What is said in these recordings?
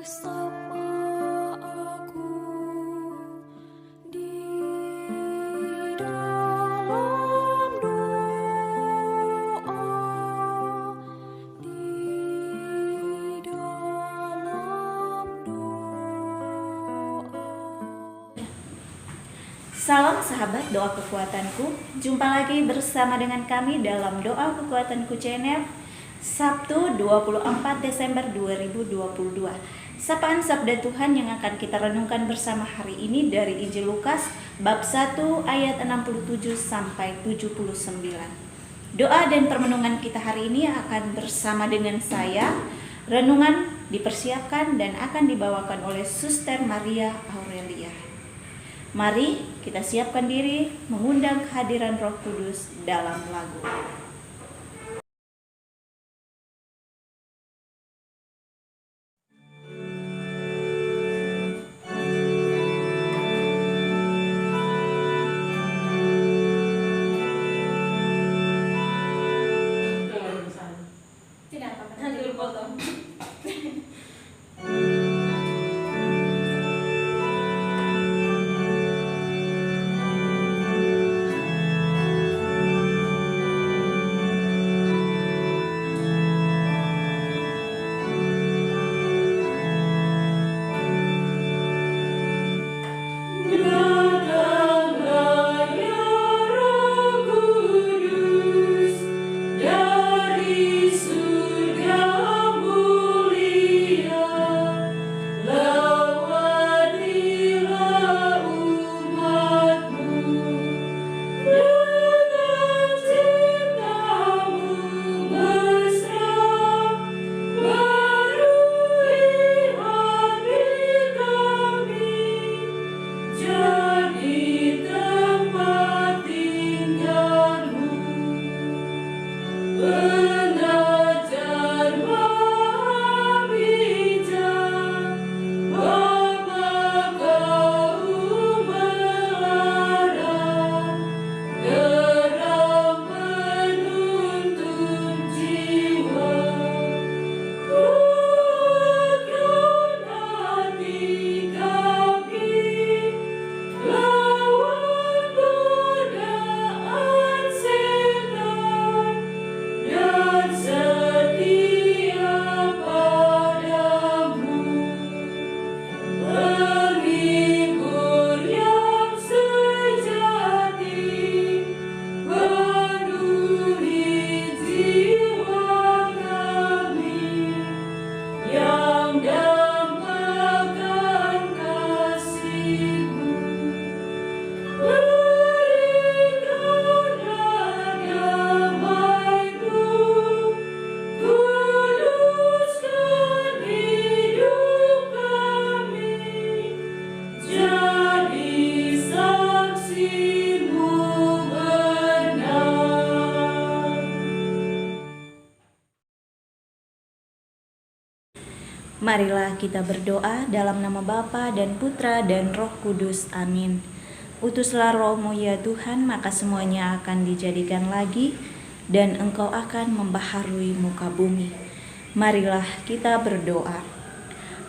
Bersama aku di dalam doa, di dalam doa. Salam sahabat doa kekuatanku, jumpa lagi bersama dengan kami dalam Doa Kekuatanku Channel, Sabtu 24 Desember 2022. Sapaan Sabda Tuhan yang akan kita renungkan bersama hari ini dari Injil Lukas bab 1 ayat 67 sampai 79. Doa dan permenungan kita hari ini akan bersama dengan saya. Renungan dipersiapkan dan akan dibawakan oleh Suster Maria Aurelia. Mari kita siapkan diri mengundang kehadiran Roh Kudus dalam lagu. Tidak apa-apa, nanti dulu potong. Marilah kita berdoa dalam nama Bapa dan Putra dan Roh Kudus. Amin. Utuslah Roh-Mu ya Tuhan, maka semuanya akan dijadikan lagi dan Engkau akan membaharui muka bumi. Marilah kita berdoa.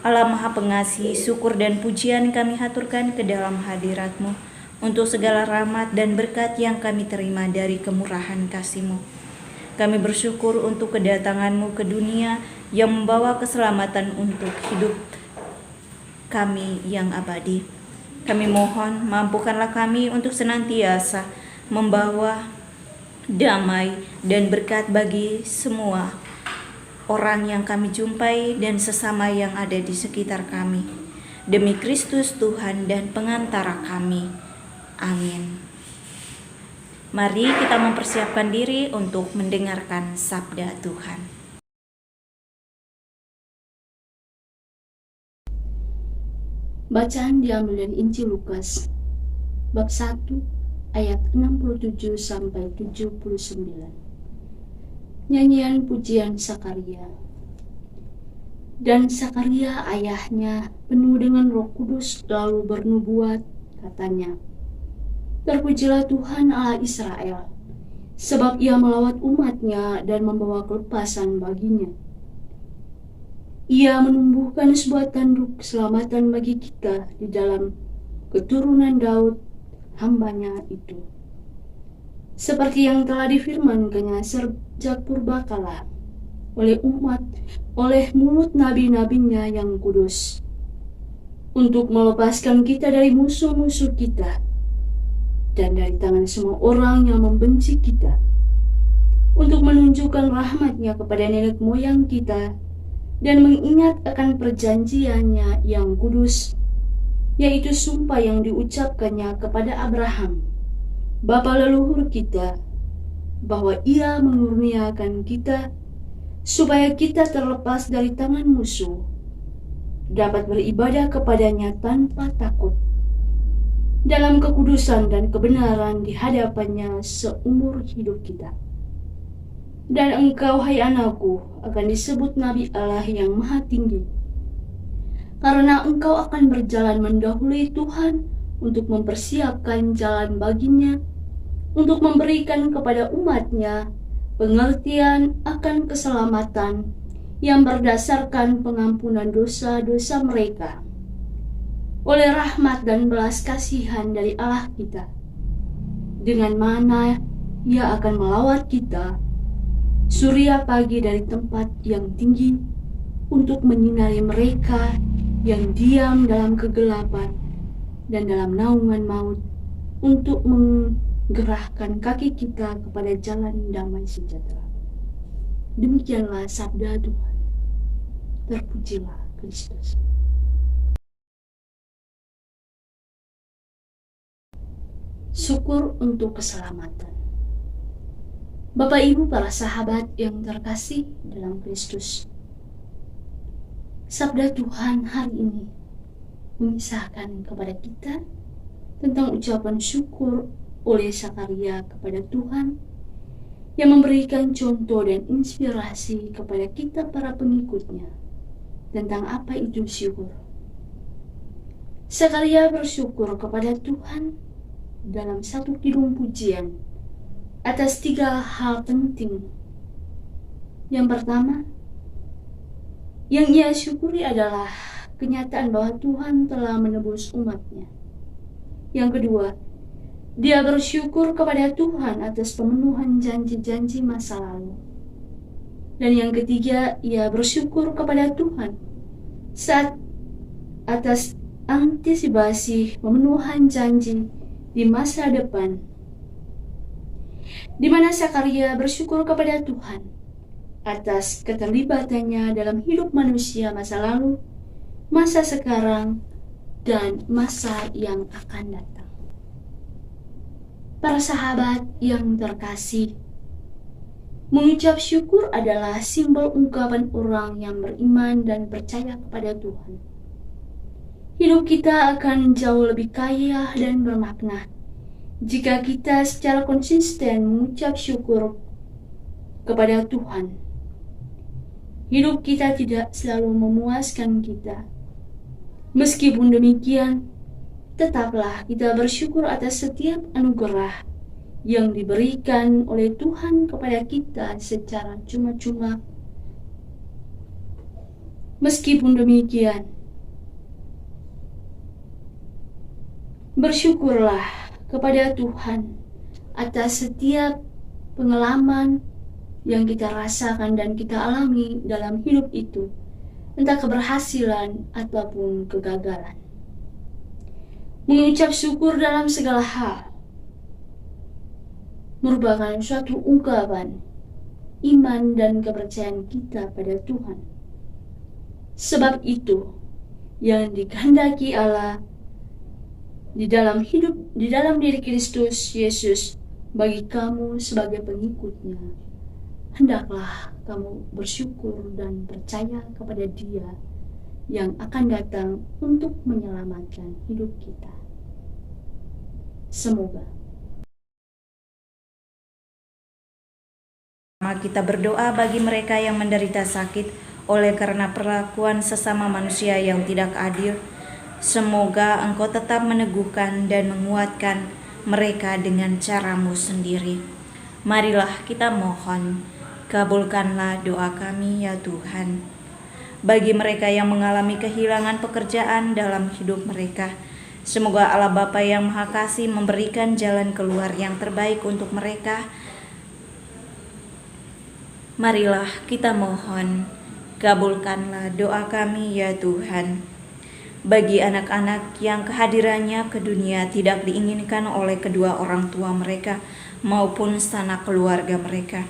Allah Maha Pengasih, syukur dan pujian kami haturkan ke dalam hadirat-Mu untuk segala rahmat dan berkat yang kami terima dari kemurahan kasih-Mu. Kami bersyukur untuk kedatangan-Mu ke dunia yang membawa keselamatan untuk hidup kami yang abadi. Kami mohon, mampukanlah kami untuk senantiasa membawa damai dan berkat bagi semua orang yang kami jumpai dan sesama yang ada di sekitar kami. Demi Kristus Tuhan dan pengantara kami. Amin. Mari kita mempersiapkan diri untuk mendengarkan sabda Tuhan. Bacaan diambil dari Injil Lukas bab 1 ayat 67 sampai 79. Nyanyian pujian Sakaria. Dan Sakaria ayahnya penuh dengan Roh Kudus lalu bernubuat, katanya, "Terpujilah Tuhan Allah Israel, sebab ia melawat umatnya dan membawa kelepasan baginya. Ia menumbuhkan sebuah tanduk keselamatan bagi kita di dalam keturunan Daud, hambanya itu. Seperti yang telah difirmankannya sejak purbakala oleh mulut nabi-nabinya yang kudus, untuk melepaskan kita dari musuh-musuh kita dan dari tangan semua orang yang membenci kita, untuk menunjukkan rahmat-Nya kepada nenek moyang kita dan mengingat akan perjanjiannya yang kudus, yaitu sumpah yang diucapkannya kepada Abraham, bapa leluhur kita, bahwa Ia mengurniakan kita supaya kita terlepas dari tangan musuh, dapat beribadah kepadanya tanpa takut, dalam kekudusan dan kebenaran di hadapannya seumur hidup kita. Dan engkau, hai anakku, akan disebut Nabi Allah yang Maha Tinggi, karena engkau akan berjalan mendahului Tuhan untuk mempersiapkan jalan baginya, untuk memberikan kepada umat-Nya pengertian akan keselamatan yang berdasarkan pengampunan dosa-dosa mereka, oleh rahmat dan belas kasihan dari Allah kita, dengan mana Ia akan melawat kita surya pagi dari tempat yang tinggi, untuk menyinari mereka yang diam dalam kegelapan dan dalam naungan maut, untuk menggerahkan kaki kita kepada jalan damai sejahtera. Demikianlah sabda Tuhan. Terpujilah Kristus. Syukur untuk keselamatan. Bapak Ibu para sahabat yang terkasih dalam Kristus, sabda Tuhan hari ini mengisahkan kepada kita tentang ucapan syukur oleh Sakaria kepada Tuhan, yang memberikan contoh dan inspirasi kepada kita para pengikutnya tentang apa itu syukur. Sakaria bersyukur kepada Tuhan dalam satu kidung pujian atas 3 hal penting. Yang pertama, yang ia syukuri adalah kenyataan bahwa Tuhan telah menebus umat-Nya. Yang kedua, dia bersyukur kepada Tuhan atas pemenuhan janji-janji masa lalu. Dan yang ketiga, ia bersyukur kepada Tuhan saat atas antisipasi pemenuhan janji di masa depan, di mana Sakaria bersyukur kepada Tuhan atas keterlibatannya dalam hidup manusia masa lalu, masa sekarang, dan masa yang akan datang. Para sahabat yang terkasih, mengucap syukur adalah simbol ungkapan orang yang beriman dan percaya kepada Tuhan. Hidup kita akan jauh lebih kaya dan bermakna jika kita secara konsisten mengucap syukur kepada Tuhan. Hidup kita tidak selalu memuaskan kita. Meskipun demikian, tetaplah kita bersyukur atas setiap anugerah yang diberikan oleh Tuhan kepada kita secara cuma-cuma. Meskipun demikian, bersyukurlah kepada Tuhan atas setiap pengalaman yang kita rasakan dan kita alami dalam hidup itu, entah keberhasilan ataupun kegagalan. Mengucap syukur dalam segala hal merupakan suatu ungkapan iman dan kepercayaan kita pada Tuhan. Sebab itu yang dikehendaki Allah di dalam diri Kristus Yesus bagi kamu sebagai pengikutnya, hendaklah kamu bersyukur dan percaya kepada Dia yang akan datang untuk menyelamatkan hidup kita. Semoga kita berdoa bagi mereka yang menderita sakit oleh karena perlakuan sesama manusia yang tidak adil. Semoga Engkau tetap meneguhkan dan menguatkan mereka dengan cara-Mu sendiri. Marilah kita mohon, kabulkanlah doa kami ya Tuhan. bagi mereka yang mengalami kehilangan pekerjaan dalam hidup mereka. Semoga Allah Bapa yang Maha Kasih memberikan jalan keluar yang terbaik untuk mereka. Marilah kita mohon, kabulkanlah doa kami ya Tuhan. Bagi anak-anak yang kehadirannya ke dunia tidak diinginkan oleh kedua orang tua mereka maupun sanak keluarga mereka,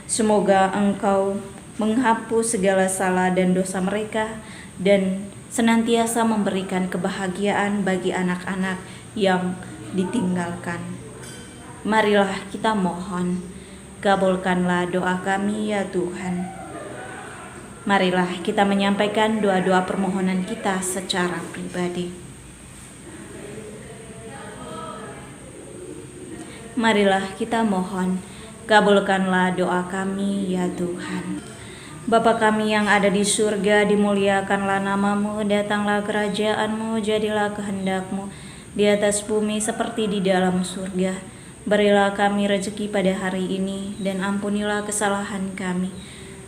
semoga Engkau menghapus segala salah dan dosa mereka dan senantiasa memberikan kebahagiaan bagi anak-anak yang ditinggalkan. Marilah kita mohon, kabulkanlah doa kami ya Tuhan. Marilah kita menyampaikan doa-doa permohonan kita secara pribadi. Marilah kita mohon, kabulkanlah doa kami ya Tuhan. Bapa kami yang ada di surga, dimuliakanlah namamu, datanglah kerajaan-Mu, jadilah kehendak-Mu di atas bumi seperti di dalam surga. Berilah kami rezeki pada hari ini, dan ampunilah kesalahan kami,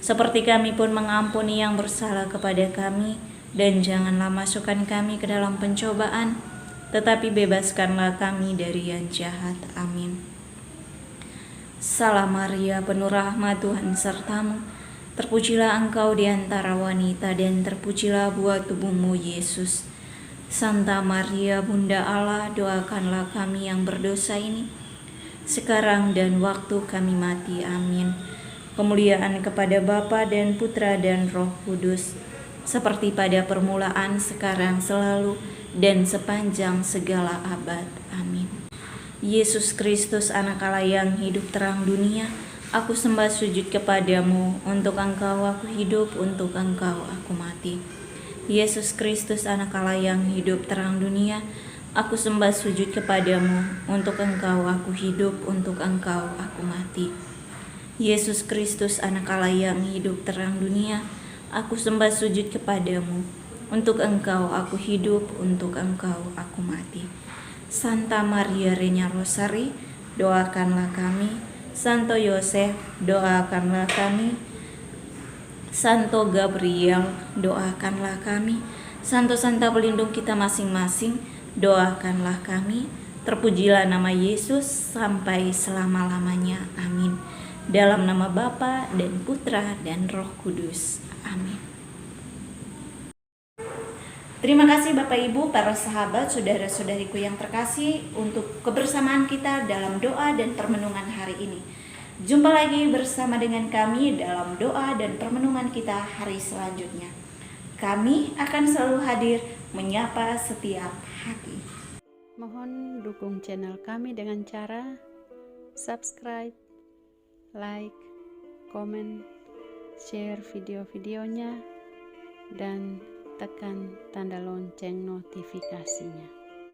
seperti kami pun mengampuni yang bersalah kepada kami, dan janganlah masukkan kami ke dalam pencobaan, tetapi bebaskanlah kami dari yang jahat. Amin. Salam Maria, penuh rahmat, Tuhan sertamu. Terpujilah engkau di antara wanita, dan terpujilah buah tubuhmu, Yesus. Santa Maria, Bunda Allah, doakanlah kami yang berdosa ini, sekarang dan waktu kami mati. Amin. Kemuliaan kepada Bapa dan Putra dan Roh Kudus, seperti pada permulaan, sekarang, selalu, dan sepanjang segala abad. Amin. Yesus Kristus, Anak Allah yang hidup terang dunia, aku sembah sujud kepadamu, untuk Engkau aku hidup, untuk Engkau aku mati. Yesus Kristus, Anak Allah yang hidup terang dunia, aku sembah sujud kepadamu, untuk Engkau aku hidup, untuk Engkau aku mati. Yesus Kristus, Anak Allah yang hidup terang dunia, aku sembah sujud kepadamu, untuk Engkau aku hidup, untuk Engkau aku mati. Santa Maria Regna Rosari, doakanlah kami. Santo Yosef, doakanlah kami. Santo Gabriel, doakanlah kami. Santo-santa pelindung kita masing-masing, doakanlah kami. Terpujilah nama Yesus sampai selama-lamanya. Amin. Dalam nama Bapa dan Putra dan Roh Kudus. Amin. Terima kasih Bapak Ibu, para sahabat, saudara-saudariku yang terkasih, untuk kebersamaan kita dalam doa dan permenungan hari ini. Jumpa lagi bersama dengan kami dalam doa dan permenungan kita hari selanjutnya. Kami akan selalu hadir menyapa setiap hati. Mohon dukung channel kami dengan cara subscribe, like, komen, share video-videonya, dan tekan tanda lonceng notifikasinya.